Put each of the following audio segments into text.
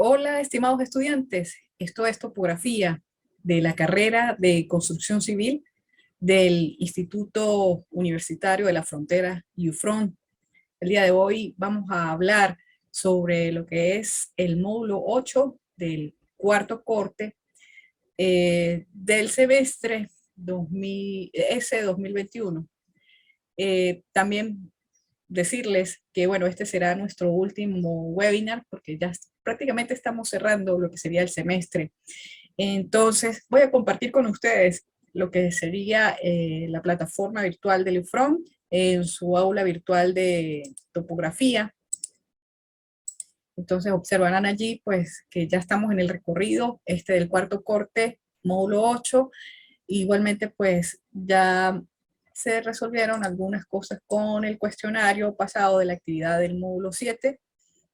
Hola, estimados estudiantes. Esto es topografía de la carrera de construcción civil del Instituto Universitario de la Frontera, UFRON. El día de hoy vamos a hablar sobre lo que es el módulo 8 del cuarto corte del semestre 2021. También decirles que, bueno, este será nuestro último webinar porque ya prácticamente estamos cerrando lo que sería el semestre. Entonces, voy a compartir con ustedes lo que sería la plataforma virtual del UFRON en su aula virtual de topografía. Entonces, observarán allí, pues, que ya estamos en el recorrido del cuarto corte, módulo 8. Igualmente, pues, ya se resolvieron algunas cosas con el cuestionario pasado de la actividad del módulo 7,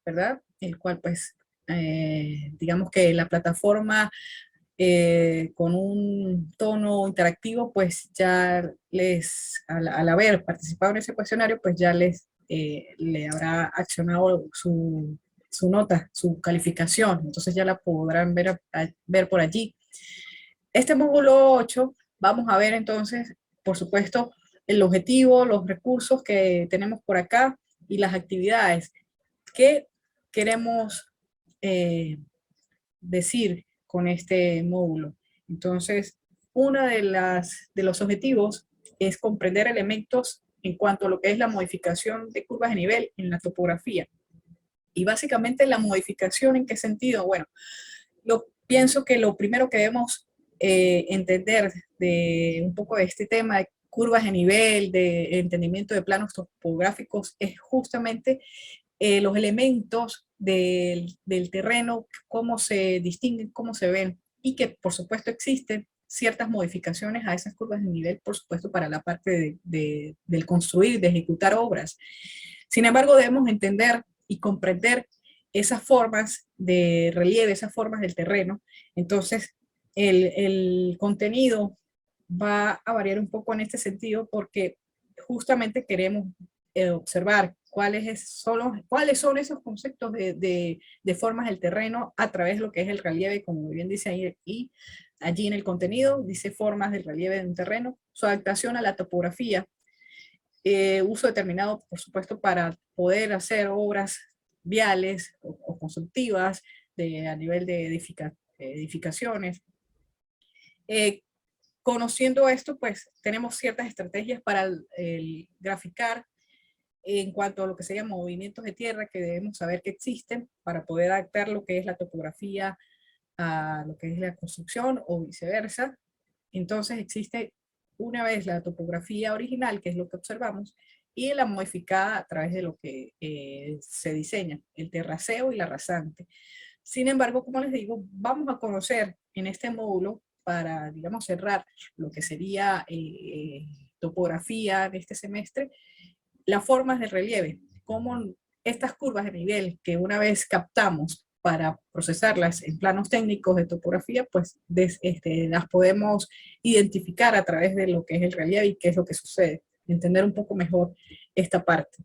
¿verdad? El cual, pues, digamos que la plataforma con un tono interactivo, pues ya al haber participado en ese cuestionario, pues ya le habrá accionado su nota, su calificación. Entonces ya la podrán ver por allí. Este módulo 8, vamos a ver entonces, por supuesto, el objetivo, los recursos que tenemos por acá y las actividades que queremos decir con este módulo. Entonces, uno de los objetivos es comprender elementos en cuanto a lo que es la modificación de curvas de nivel en la topografía. Y básicamente la modificación, ¿en qué sentido? Bueno, pienso que lo primero que debemos entender de un poco de este tema de curvas de nivel, de entendimiento de planos topográficos, es justamente los elementos del terreno, cómo se distinguen, cómo se ven, y que por supuesto existen ciertas modificaciones a esas curvas de nivel, por supuesto, para la parte del construir, de ejecutar obras. Sin embargo, debemos entender y comprender esas formas de relieve, esas formas del terreno. Entonces, el contenido va a variar un poco en este sentido porque justamente queremos observar cuáles son esos conceptos de formas del terreno a través de lo que es el relieve, como bien dice ahí, y allí en el contenido dice formas del relieve de un terreno, su adaptación a la topografía, uso determinado, por supuesto, para poder hacer obras viales o constructivas a nivel de edificaciones. Conociendo esto, pues tenemos ciertas estrategias para el graficar en cuanto a lo que serían movimientos de tierra que debemos saber que existen para poder adaptar lo que es la topografía a lo que es la construcción o viceversa. Entonces existe una vez la topografía original, que es lo que observamos, y la modificada a través de lo que se diseña, el terraceo y la rasante. Sin embargo, como les digo, vamos a conocer en este módulo, para, digamos, cerrar lo que sería topografía de este semestre, las formas de relieve, cómo estas curvas de nivel que una vez captamos para procesarlas en planos técnicos de topografía, pues las podemos identificar a través de lo que es el relieve y qué es lo que sucede, entender un poco mejor esta parte.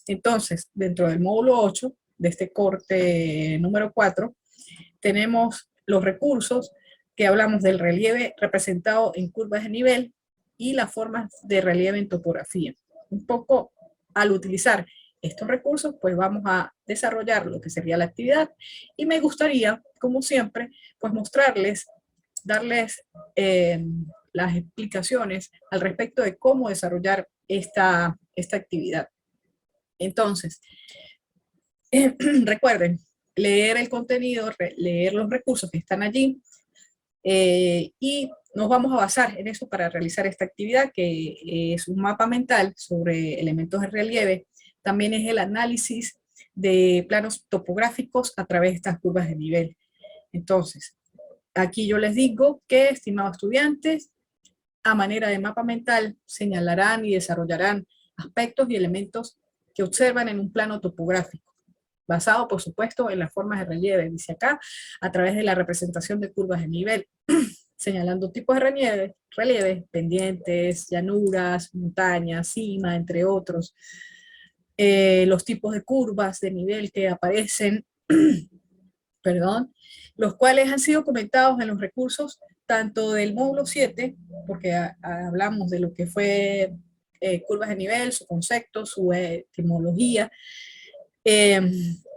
Entonces, dentro del módulo 8, de este corte número 4, tenemos los recursos que hablamos del relieve representado en curvas de nivel y las formas de relieve en topografía. Un poco al utilizar estos recursos, pues vamos a desarrollar lo que sería la actividad y me gustaría, como siempre, pues mostrarles, darles las explicaciones al respecto de cómo desarrollar esta actividad. Entonces, recuerden, leer el contenido, leer los recursos que están allí, y nos vamos a basar en eso para realizar esta actividad, que es un mapa mental sobre elementos de relieve. También es el análisis de planos topográficos a través de estas curvas de nivel. Entonces, aquí yo les digo que, estimados estudiantes, a manera de mapa mental señalarán y desarrollarán aspectos y elementos que observan en un plano topográfico, basado, por supuesto, en las formas de relieve, dice acá, a través de la representación de curvas de nivel, señalando tipos de relieves, pendientes, llanuras, montañas, cima, entre otros. Los tipos de curvas de nivel que aparecen perdón, los cuales han sido comentados en los recursos tanto del módulo 7, porque hablamos de lo que fue curvas de nivel, su concepto, su etimología, eh,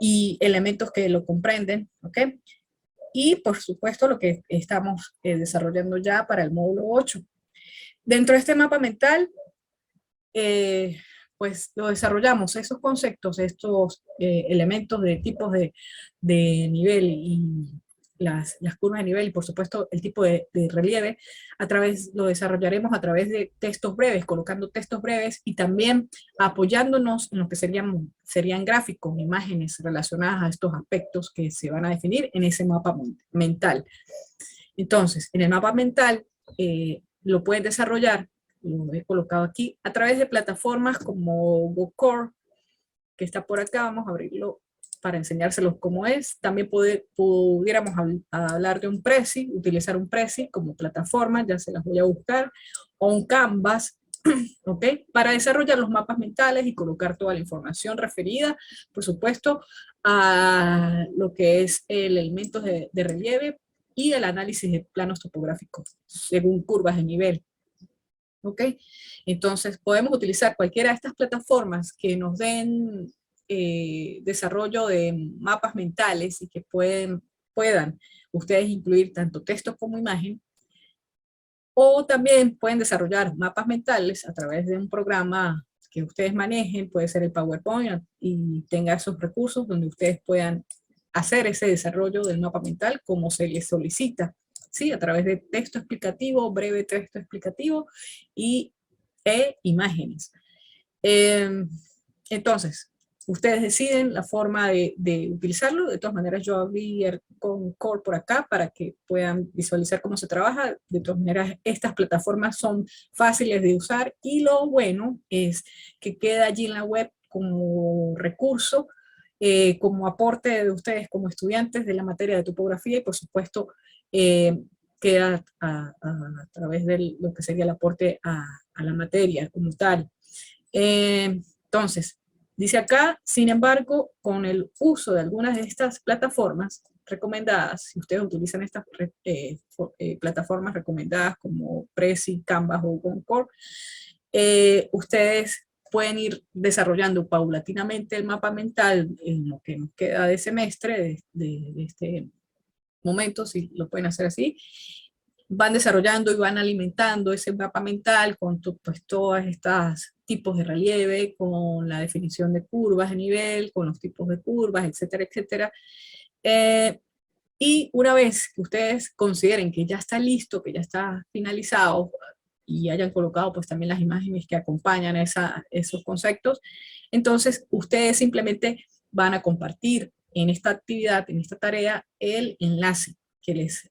y elementos que lo comprenden, ¿ok? Y por supuesto lo que estamos desarrollando ya para el módulo 8. Dentro de este mapa mental, pues lo desarrollamos, esos conceptos, estos elementos de tipos de nivel y las curvas de nivel y por supuesto el tipo de relieve, lo desarrollaremos a través de textos breves, colocando textos breves y también apoyándonos en lo que serían gráficos, imágenes relacionadas a estos aspectos que se van a definir en ese mapa mental. Entonces, en el mapa mental lo pueden desarrollar, lo he colocado aquí, a través de plataformas como GoCore, que está por acá. Vamos a abrirlo para enseñárselos cómo es. También pudiéramos hablar de un Prezi, utilizar un Prezi como plataforma, ya se las voy a buscar, o un Canvas, ¿ok? Para desarrollar los mapas mentales y colocar toda la información referida, por supuesto, a lo que es el elemento de relieve y el análisis de planos topográficos según curvas de nivel. ¿Ok? Entonces podemos utilizar cualquiera de estas plataformas que nos den desarrollo de mapas mentales y que puedan ustedes incluir tanto texto como imagen, o también pueden desarrollar mapas mentales a través de un programa que ustedes manejen, puede ser el PowerPoint, y tenga esos recursos donde ustedes puedan hacer ese desarrollo del mapa mental como se les solicita, ¿sí? A través de texto explicativo, breve texto explicativo e imágenes. Entonces, ustedes deciden la forma de utilizarlo. De todas maneras, yo abrí con Core por acá para que puedan visualizar cómo se trabaja. De todas maneras, estas plataformas son fáciles de usar y lo bueno es que queda allí en la web como recurso, como aporte de ustedes como estudiantes de la materia de topografía y por supuesto queda a través de lo que sería el aporte a la materia como tal. Entonces, dice acá, sin embargo, con el uso de algunas de estas plataformas recomendadas, si ustedes utilizan estas plataformas recomendadas como Prezi, Canvas o Concord, ustedes pueden ir desarrollando paulatinamente el mapa mental en lo que nos queda de semestre, de este momento, si lo pueden hacer así. Van desarrollando y van alimentando ese mapa mental con pues, todos estos tipos de relieve, con la definición de curvas de nivel, con los tipos de curvas, etcétera, etcétera. Y una vez que ustedes consideren que ya está listo, que ya está finalizado, y hayan colocado pues también las imágenes que acompañan esos conceptos, entonces ustedes simplemente van a compartir en esta actividad, en esta tarea, el enlace que les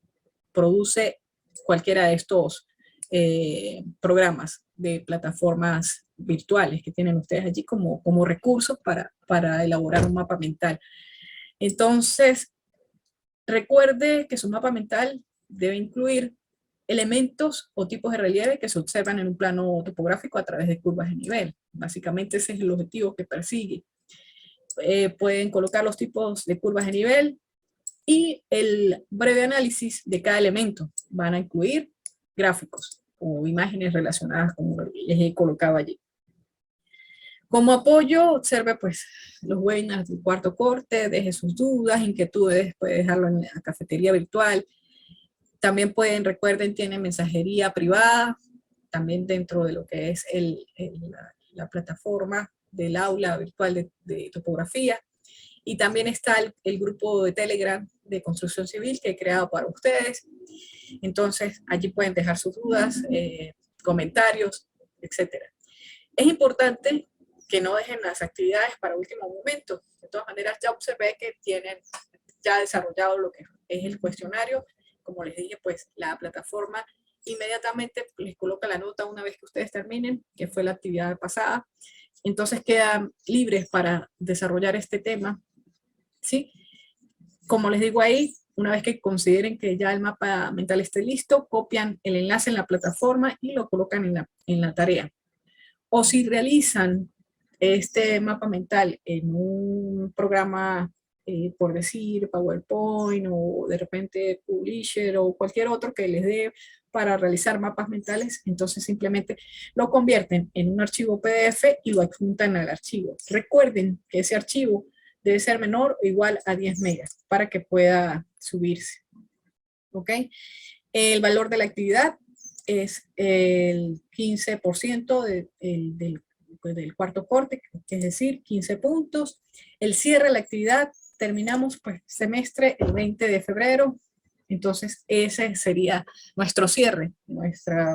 produce cualquiera de estos programas de plataformas virtuales que tienen ustedes allí como recursos para elaborar un mapa mental. Entonces, recuerde que su mapa mental debe incluir elementos o tipos de relieve que se observan en un plano topográfico a través de curvas de nivel. Básicamente ese es el objetivo que persigue. Pueden colocar los tipos de curvas de nivel y el breve análisis de cada elemento. Van a incluir gráficos o imágenes relacionadas como les he colocado allí. Como apoyo, observe pues los webinars del cuarto corte, deje sus dudas, inquietudes, puede dejarlo en la cafetería virtual. También recuerden, tienen mensajería privada, también dentro de lo que es la plataforma del aula virtual de topografía. Y también está el grupo de Telegram de construcción civil que he creado para ustedes. Entonces, allí pueden dejar sus dudas, comentarios, etc. Es importante que no dejen las actividades para último momento. De todas maneras, ya observé que tienen ya desarrollado lo que es el cuestionario. Como les dije, pues la plataforma inmediatamente les coloca la nota una vez que ustedes terminen, que fue la actividad pasada. Entonces quedan libres para desarrollar este tema, ¿sí? Como les digo ahí, una vez que consideren que ya el mapa mental esté listo, copian el enlace en la plataforma y lo colocan en la tarea. O si realizan este mapa mental en un programa por decir PowerPoint o de repente Publisher o cualquier otro que les dé para realizar mapas mentales, entonces simplemente lo convierten en un archivo PDF y lo adjuntan al archivo. Recuerden que ese archivo debe ser menor o igual a 10 megas para que pueda subirse. ¿Ok? El valor de la actividad es el 15% del cuarto corte, es decir, 15 puntos. El cierre de la actividad, terminamos pues semestre el 20 de febrero, entonces ese sería nuestro cierre.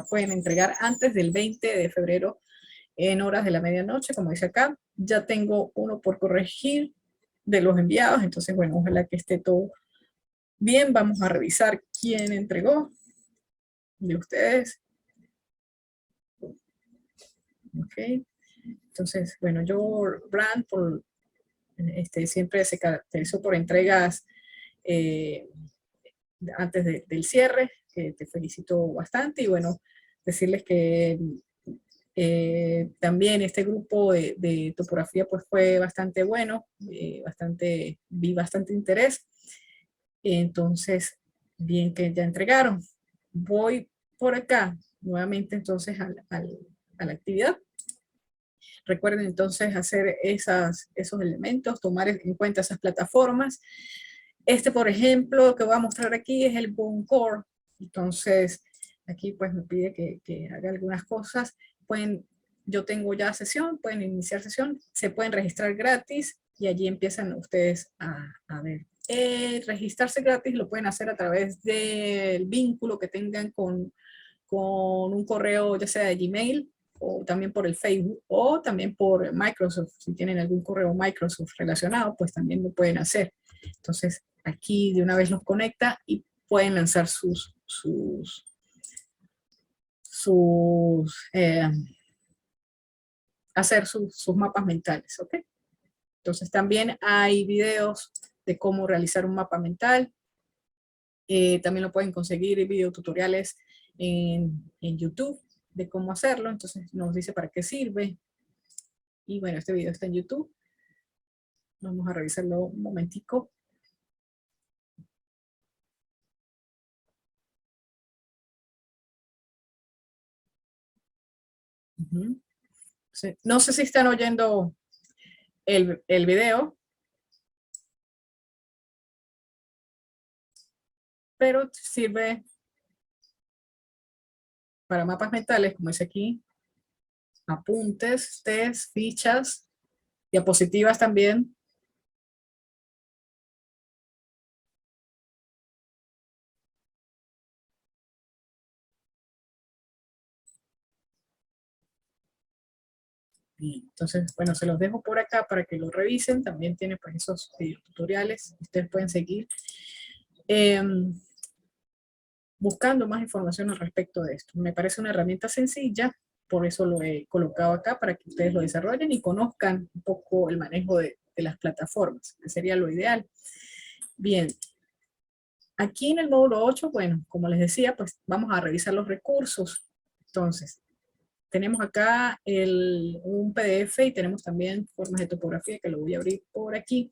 Pueden entregar antes del 20 de febrero en horas de la medianoche, como dice acá. Ya tengo uno por corregir de los enviados, entonces bueno, ojalá que esté todo bien. Vamos a revisar quién entregó de ustedes. Ok. Entonces, bueno, yo, Brand, siempre se caracterizó por entregas antes del cierre, que te felicito bastante, y bueno, decirles que también este grupo de topografía pues fue bastante bueno, vi bastante interés, entonces, bien que ya entregaron. Voy por acá, nuevamente entonces a la actividad. Recuerden entonces hacer esos elementos, tomar en cuenta esas plataformas. Por ejemplo, que voy a mostrar aquí es el Bone Core. Entonces, aquí pues me pide que haga algunas cosas. Yo tengo ya sesión, pueden iniciar sesión, se pueden registrar gratis y allí empiezan ustedes a ver. Registrarse gratis lo pueden hacer a través del vínculo que tengan con un correo, ya sea de Gmail, o también por el Facebook, o también por Microsoft. Si tienen algún correo Microsoft relacionado, pues también lo pueden hacer. Entonces, aquí de una vez los conecta y pueden lanzar hacer sus mapas mentales, ¿ok? Entonces, también hay videos de cómo realizar un mapa mental. También lo pueden conseguir videotutoriales en YouTube de cómo hacerlo. Entonces nos dice para qué sirve. Y bueno, este video está en YouTube. Vamos a revisarlo un momentico. Sí. No sé si están oyendo el video, pero sirve para mapas mentales, como dice aquí, apuntes, test, fichas, diapositivas también. Bien, entonces, bueno, se los dejo por acá para que lo revisen. También tiene pues esos tutoriales. Ustedes pueden seguir buscando más información al respecto de esto. Me parece una herramienta sencilla, por eso lo he colocado acá para que ustedes lo desarrollen y conozcan un poco el manejo de las plataformas, que sería lo ideal. Bien, aquí en el módulo 8, bueno, como les decía, pues vamos a revisar los recursos. Entonces, tenemos acá un PDF y tenemos también formas de topografía que lo voy a abrir por aquí.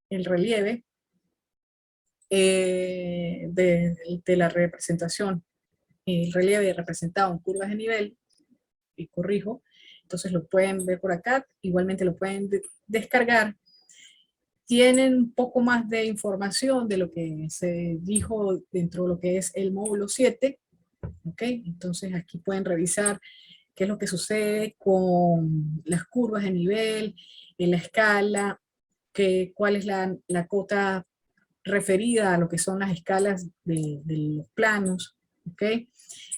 El relieve de la representación, el relieve representado en curvas de nivel, y corrijo, entonces lo pueden ver por acá, igualmente lo pueden descargar. Tienen un poco más de información de lo que se dijo dentro de lo que es el módulo 7, ¿ok? Entonces aquí pueden revisar qué es lo que sucede con las curvas de nivel, en la escala, cuál es la cota referida a lo que son las escalas de los planos, ¿ok?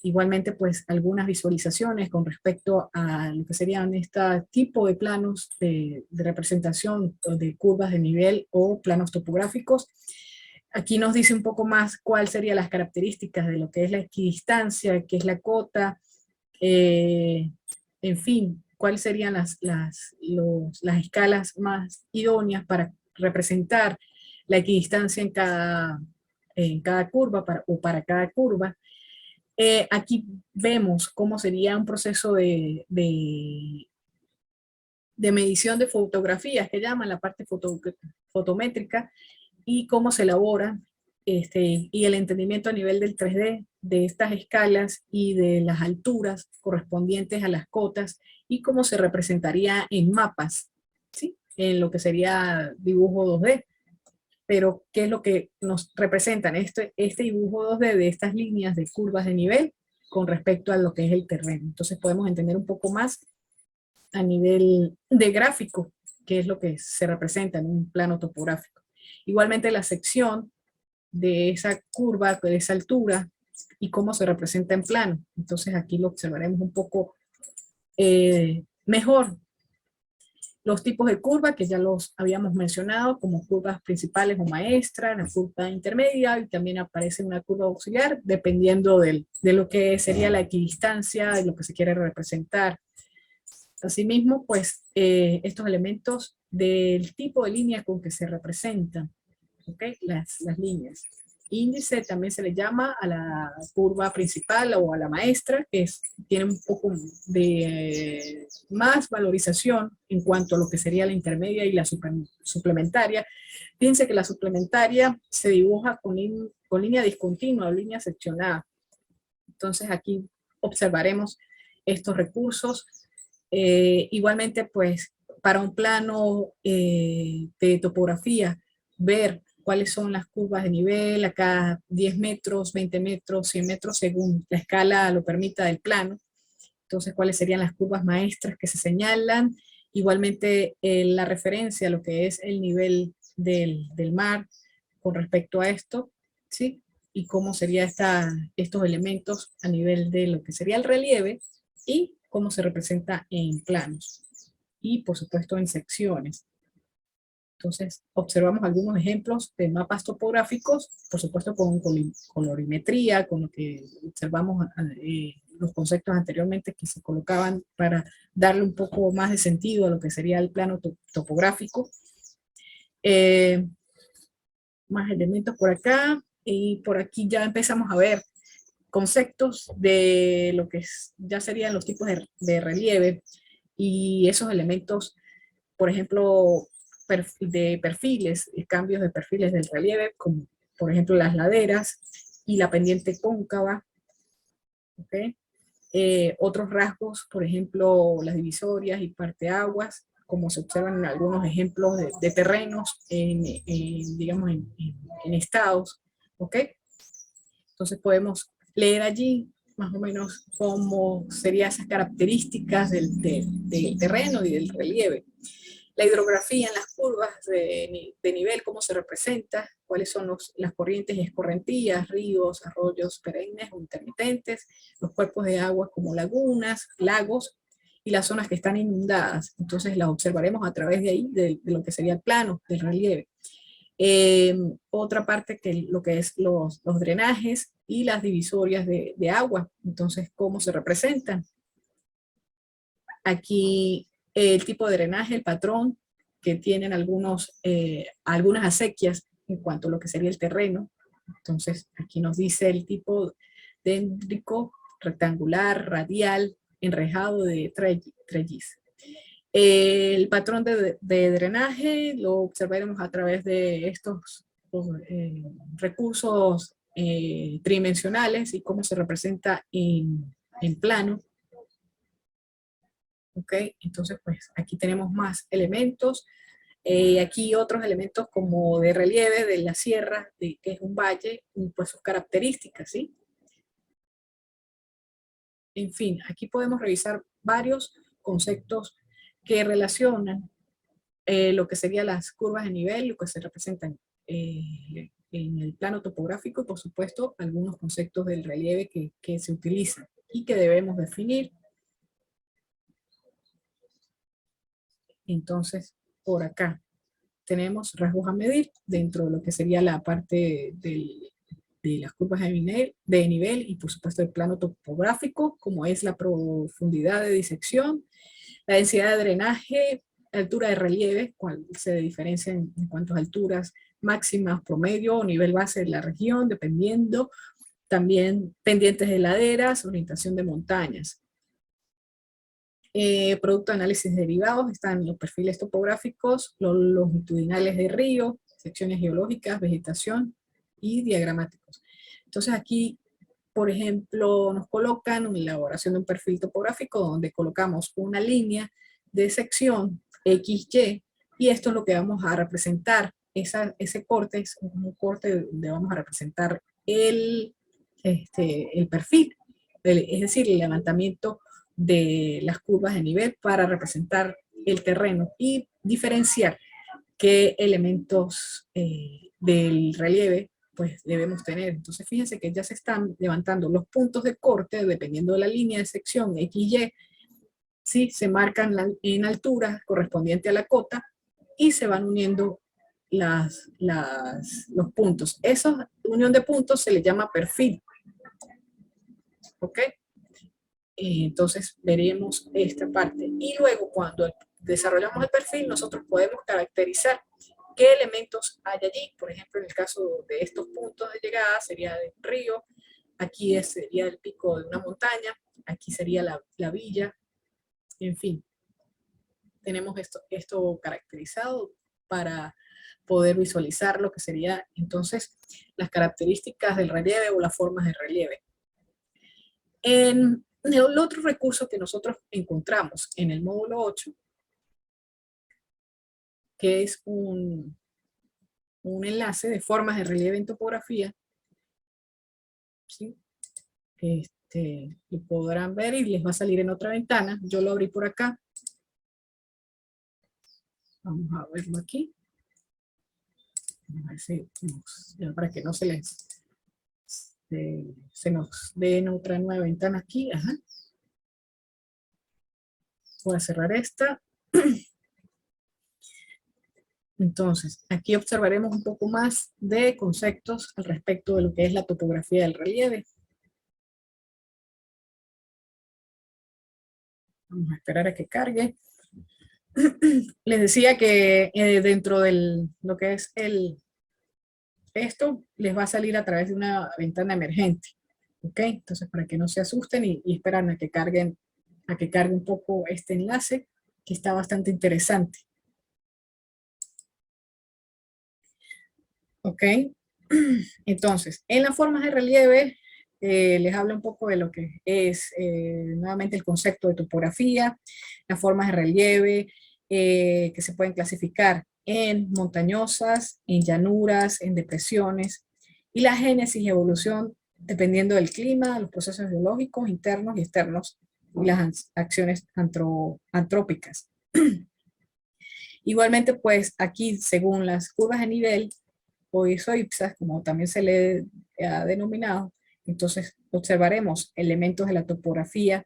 Igualmente, pues, algunas visualizaciones con respecto a lo que serían este tipo de planos de representación de curvas de nivel o planos topográficos. Aquí nos dice un poco más cuáles serían las características de lo que es la equidistancia, qué es la cota, en fin, cuáles serían las escalas más idóneas para representar la equidistancia en cada curva o para cada curva. Aquí vemos cómo sería un proceso de medición de fotografías, que llaman la parte fotométrica, y cómo se elaboran, y el entendimiento a nivel del 3D de estas escalas y de las alturas correspondientes a las cotas, y cómo se representaría en mapas, ¿sí? En lo que sería dibujo 2D. Pero, ¿qué es lo que nos representan? Este dibujo 2D de estas líneas de curvas de nivel con respecto a lo que es el terreno. Entonces podemos entender un poco más a nivel de gráfico qué es lo que se representa en un plano topográfico. Igualmente la sección de esa curva, de esa altura, y cómo se representa en plano. Entonces aquí lo observaremos un poco mejor. Los tipos de curva, que ya los habíamos mencionado, como curvas principales o maestras, la curva intermedia, y también aparece una curva auxiliar, dependiendo de lo que sería la equidistancia, de lo que se quiere representar. Asimismo, pues, estos elementos del tipo de línea con que se representan, ¿ok? Las líneas. Índice también se le llama a la curva principal o a la maestra, que tiene un poco de más valorización en cuanto a lo que sería la intermedia y la suplementaria. Fíjense que la suplementaria se dibuja con línea discontinua o línea seccionada. Entonces aquí observaremos estos recursos. Igualmente, pues, para un plano de topografía, ver cuáles son las curvas de nivel, acá 10 metros, 20 metros, 100 metros, según la escala lo permita del plano. Entonces, cuáles serían las curvas maestras que se señalan. Igualmente, la referencia a lo que es el nivel del mar con respecto a esto, ¿sí? Y cómo serían estos elementos a nivel de lo que sería el relieve y cómo se representa en planos. Y, por supuesto, en secciones. Entonces, observamos algunos ejemplos de mapas topográficos, por supuesto con colorimetría, con lo que observamos los conceptos anteriormente que se colocaban para darle un poco más de sentido a lo que sería el plano topográfico. Más elementos por acá, y por aquí ya empezamos a ver conceptos de lo que ya serían los tipos de relieve, y esos elementos, por ejemplo, de perfiles, cambios de perfiles del relieve, como por ejemplo las laderas y la pendiente cóncava. ¿Okay? Otros rasgos, por ejemplo, las divisorias y parteaguas, como se observan en algunos ejemplos de terrenos, digamos, en estados. ¿Ok? Entonces podemos leer allí más o menos cómo serían esas características del terreno y del relieve. La hidrografía en las curvas de nivel, cómo se representa, cuáles son las corrientes y escorrentías, ríos, arroyos perennes o intermitentes, los cuerpos de agua como lagunas, lagos, y las zonas que están inundadas. Entonces las observaremos a través de ahí, de lo que sería el plano del relieve. Otra parte que lo que es los drenajes y las divisorias de agua, entonces cómo se representan. Aquí el tipo de drenaje, el patrón que tienen algunas acequias en cuanto a lo que sería el terreno. Entonces aquí nos dice el tipo dendrico, rectangular, radial, enrejado de trelliz. El patrón de drenaje lo observaremos a través de estos recursos tridimensionales y cómo se representa en plano. ¿Ok? Entonces, pues aquí tenemos más elementos. Aquí otros elementos como de relieve de la sierra, que es un valle, y pues sus características, ¿sí? En fin, aquí podemos revisar varios conceptos que relacionan lo que serían las curvas de nivel, lo que se representan en el plano topográfico, y por supuesto algunos conceptos del relieve que se utilizan y que debemos definir. Entonces, por acá tenemos rasgos a medir dentro de lo que sería la parte de las curvas de nivel y por supuesto el plano topográfico, como es la profundidad de disección, la densidad de drenaje, altura de relieve, cuál se diferencia en cuanto a alturas máximas, promedio o nivel base de la región, dependiendo. También pendientes de laderas, orientación de montañas. Producto de análisis de derivados están los perfiles topográficos, los longitudinales de río, secciones geológicas, vegetación y diagramáticos. Entonces aquí, por ejemplo, nos colocan una elaboración de un perfil topográfico donde colocamos una línea de sección XY y esto es lo que vamos a representar. Ese corte es un corte donde vamos a representar el perfil, es decir, el levantamiento de las curvas de nivel para representar el terreno y diferenciar qué elementos del relieve pues debemos tener. Entonces fíjense que ya se están levantando los puntos de corte dependiendo de la línea de sección XY, ¿sí? Se marcan en altura correspondiente a la cota y se van uniendo los puntos. Esa unión de puntos se le llama perfil. ¿Ok? Entonces veremos esta parte. Y luego cuando desarrollamos el perfil, nosotros podemos caracterizar qué elementos hay allí. Por ejemplo, en el caso de estos puntos de llegada, sería del río, aquí sería el pico de una montaña, aquí sería la villa, en fin. Tenemos esto caracterizado para poder visualizar lo que sería entonces las características del relieve o las formas de relieve. El otro recurso que nosotros encontramos en el módulo 8, que es un enlace de formas de relieve en topografía, ¿sí? Lo podrán ver y les va a salir en otra ventana. Yo lo abrí por acá. Vamos a verlo aquí. A ver si para que no se nos dé en otra nueva ventana aquí. Ajá. Voy a cerrar esta. Entonces, aquí observaremos un poco más de conceptos al respecto de lo que es la topografía del relieve. Vamos a esperar a que cargue. Les decía que dentro de lo que es esto, les va a salir a través de una ventana emergente. ¿Ok? Entonces, para que no se asusten y esperan a que cargue un poco este enlace, que está bastante interesante. ¿Ok? Entonces, en las formas de relieve, les hablo un poco de lo que es nuevamente el concepto de topografía, las formas de relieve que se pueden clasificar en montañosas, en llanuras, en depresiones, y la génesis y evolución dependiendo del clima, los procesos geológicos internos y externos, y las acciones antrópicas. Igualmente, pues aquí, según las curvas de nivel, o isoipsas, como también se le ha denominado, entonces observaremos elementos de la topografía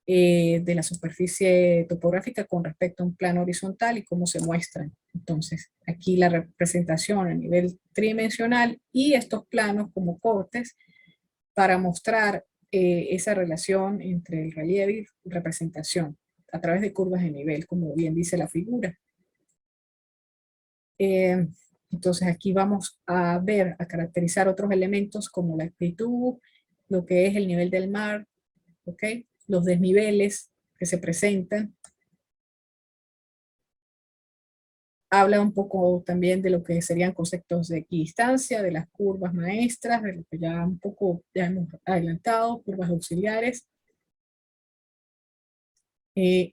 de la superficie topográfica con respecto a un plano horizontal y cómo se muestran. Entonces, aquí la representación a nivel tridimensional y estos planos como cortes para mostrar esa relación entre el relieve y representación a través de curvas de nivel, como bien dice la figura. Entonces aquí vamos a ver, a caracterizar otros elementos como la altitud, lo que es el nivel del mar, ¿ok? Los desniveles que se presentan. Habla un poco también de lo que serían conceptos de equidistancia, de las curvas maestras, de lo que ya un poco ya hemos adelantado, curvas auxiliares.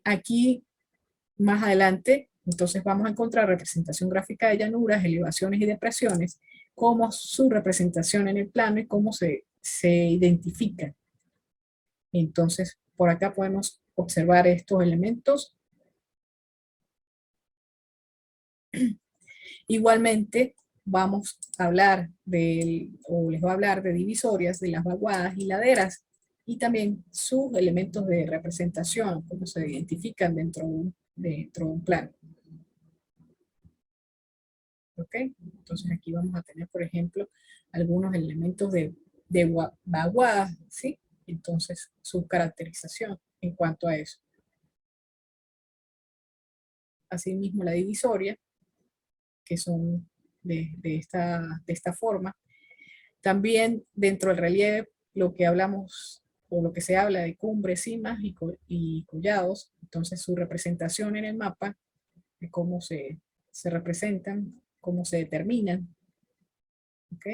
Aquí, más adelante, entonces vamos a encontrar representación gráfica de llanuras, elevaciones y depresiones, como su representación en el plano y cómo se identifican. Entonces, por acá podemos observar estos elementos. Igualmente, vamos a hablar o les voy a hablar de divisorias, de las vaguadas y laderas, y también sus elementos de representación, cómo se identifican dentro de un plano. ¿Ok? Entonces aquí vamos a tener, por ejemplo, algunos elementos de vaguadas, ¿sí? Entonces, su caracterización en cuanto a eso. Asimismo, la divisoria, que son de esta forma. También dentro del relieve, lo que hablamos o lo que se habla de cumbres, cimas y collados, entonces su representación en el mapa, de cómo se representan, cómo se determinan, ¿ok?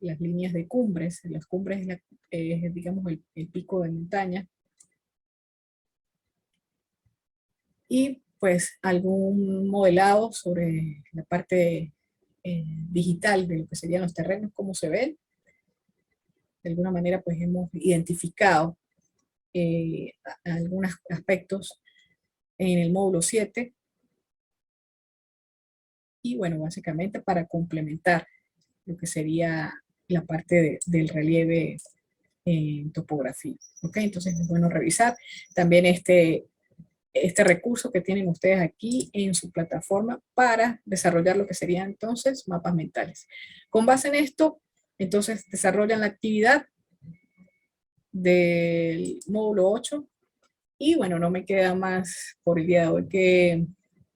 Las líneas de cumbres, las cumbres es, digamos, el pico de montaña, y pues algún modelado sobre la parte digital de lo que serían los terrenos, cómo se ven. De alguna manera pues hemos identificado algunos aspectos en el módulo 7 y bueno, básicamente para complementar lo que sería la parte del relieve en topografía. ¿Ok? Entonces es bueno revisar también este recurso que tienen ustedes aquí en su plataforma para desarrollar lo que serían entonces mapas mentales. Con base en esto, entonces desarrollan la actividad del módulo 8 y bueno, no me queda más por el día de hoy que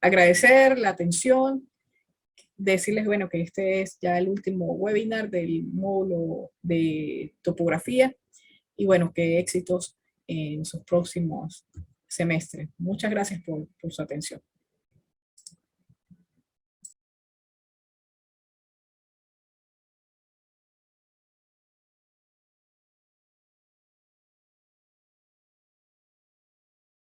agradecer la atención, decirles bueno que este es ya el último webinar del módulo de topografía y bueno, que éxitos en sus próximos semestres. Muchas gracias por su atención.